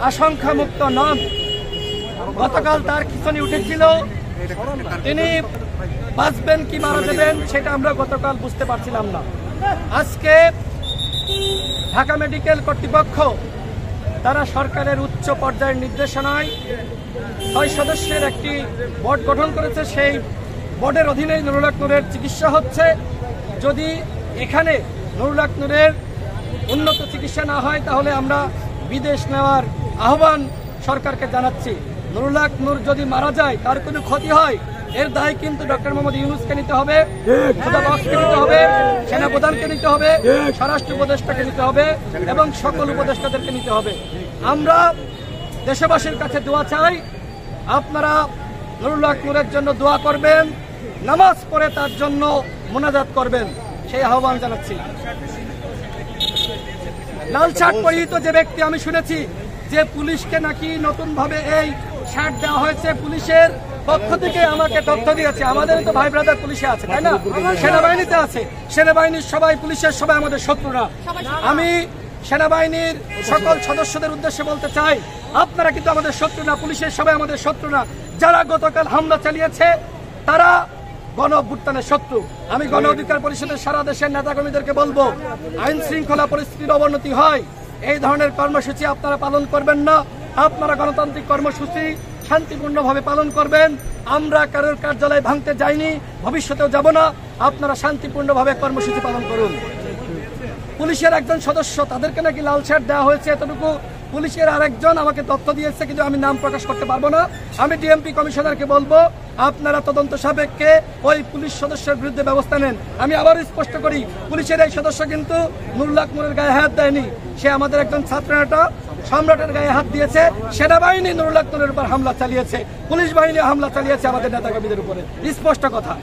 আশঙ্কা মুক্ত নন। গতকাল তার খিঁচুনি উঠেছিল, তিনি বাঁচবেন কি মারা যাবেন সেটা আমরা গতকাল বুঝতে পারছিলাম না। আজকে ঢাকা মেডিকেল কর্তৃপক্ষ তারা সরকারের উচ্চ পর্যায়ের নির্দেশনায় 6 সদস্যের একটি বোর্ড গঠন করেছে। সেই বোর্ডের অধীনেই নুরুল হক নূরের চিকিৎসা হচ্ছে। যদি এখানে নুরুল হক নূরের উন্নত চিকিৎসা না হয় তাহলে আমরা বিদেশ নেওয়ার আহ্বান সরকারকে জানাচ্ছি। নুরুল হক নূর যদি মারা যায়, তার কোনো ক্ষতি হয়, এর দায় কিন্তু ডক্টর মোহাম্মদ ইউনূসকে নিতে হবে, খোদাবক্সকে নিতে হবে, সেনাপ্রধানকে নিতে হবে, স্বরাষ্ট্র উপদেষ্টাকে নিতে হবে এবং সকল উপদেষ্টাদেরকে নিতে হবে। আমরা দেশবাসীর কাছে দোয়া চাই, আপনারা নুরুল হক নূরের জন্য দোয়া করবেন, নামাজ পড়ে তার জন্য মোনাজাত করবেন, সেই আহ্বান জানাচ্ছি। লাল শার্ট পরিহিত যে ব্যক্তি, আমি শুনেছি যে পুলিশকে নাকি নতুন ভাবে এই শার্ট দেওয়া হয়েছে, পুলিশের পক্ষ থেকে আমাকে তথ্য দিয়েছে। আমাদের তো ভাই ব্রাদার পুলিশে আছে, তাই না? সেনাবাহিনীতে আছে, সেনাবাহিনীর সবাই পুলিশের সবাই আমাদের শত্রুরা। আমি সেনাবাহিনীর সকল সদস্যদের উদ্দেশ্যে বলতে চাই, আপনারা কিন্তু আমাদের শত্রু না, পুলিশের সবাই আমাদের শত্রু না। যারা গতকাল হামলা চালিয়েছে তারা গণ অভ্যুত্থানের শত্রু। আমি গণ অধিকার পরিষদের সারা দেশের নেতাকর্মীদেরকে বলবো, আইন শৃঙ্খলা পরিস্থিতির অবনতি হয়, এই ধরনের কর্মসূচি আপনারা পালন করবেন না। আপনারা গণতান্ত্রিক কর্মসূচি শান্তিপূর্ণভাবে পালন করবেন। আমরা কারোর কার্যালয় ভাঙতে যাইনি, ভবিষ্যতেও যাব না। আপনারা শান্তিপূর্ণভাবে কর্মসূচি পালন করুন। পুলিশের একজন সদস্য, তাদেরকে নাকি লাল শার্ট দেওয়া হয়েছে, এতটুকু পুলিশের আরেকজন আমাকে তথ্য দিয়েছে, কিন্তু আমি নাম প্রকাশ করতে পারবো না। আমি ডিএমপি কমিশনারকে বলবো, আপনারা তদন্ত সাপেক্ষে ওই পুলিশ সদস্যের বিরুদ্ধে ব্যবস্থা নেন। আমি আবার স্পষ্ট করি, পুলিশের এই সদস্য কিন্তু নুরুল হক নূরের গায়ে হাত দেয়নি, সে আমাদের একজন ছাত্রনেতা সম্রাটের গায়ে হাত দিয়েছে। সেনাবাহিনী নুরুল হক নূরের উপর হামলা চালিয়েছে, পুলিশ বাহিনী হামলা চালিয়েছে আমাদের নেতাকর্মীদের উপরে, স্পষ্ট কথা।